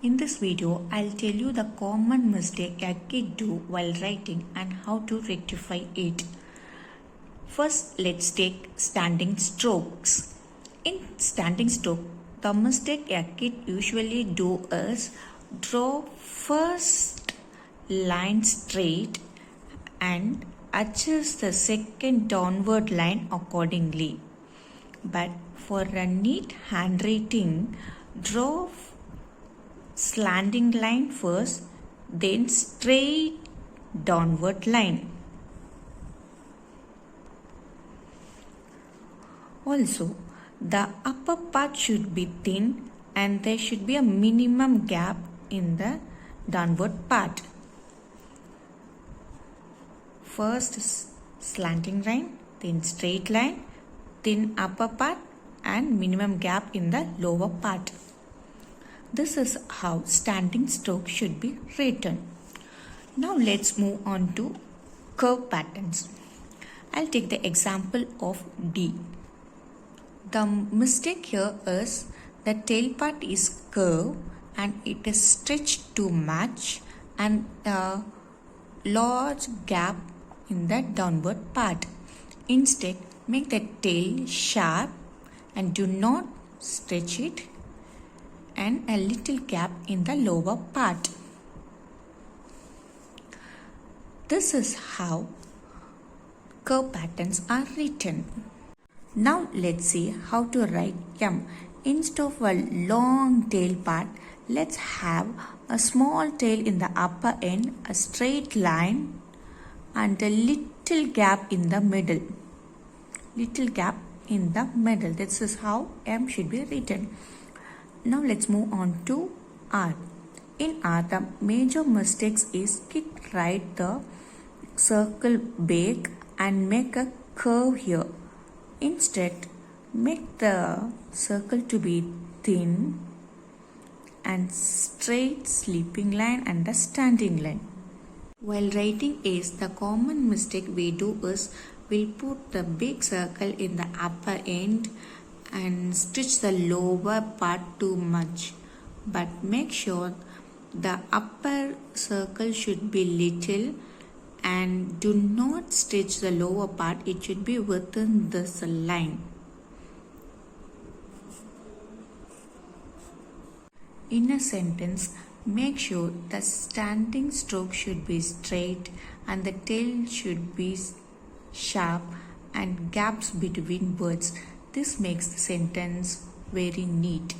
In this video, I'll tell you the common mistake a kid do while writing and how to rectify it. First, let's take standing strokes. In standing stroke, the mistake a kid usually do is draw first line straight and adjust the second downward line accordingly. But for a neat handwriting, draw slanting line first, then straight downward line. Also, the upper part should be thin and there should be a minimum gap in the downward part. First slanting line, then straight line, thin upper part and minimum gap in the lower part. This is how standing stroke should be written. Now let's move on to curve patterns. I'll take the example of D. The mistake here is the tail part is curved and it is stretched to match and a large gap in the downward part. Instead, make the tail sharp and do not stretch it, and a little gap in the lower part. This is how curve patterns are written. Now let's see how to write M. Instead of a long tail part, let's have a small tail in the upper end, a straight line and a little gap in the middle. This is how M should be written. Now let's move on to R. In R, the major mistakes is kids write the circle big and make a curve here. Instead, make the circle to be thin and straight sleeping line and the standing line. While writing A's, the common mistake we do is we'll put the big circle in the upper end and stitch the lower part too much. But make sure the upper circle should be little and do not stitch the lower part. It should be within this line. In a sentence, make sure the standing stroke should be straight and the tail should be sharp and gaps between words. This makes the sentence very neat.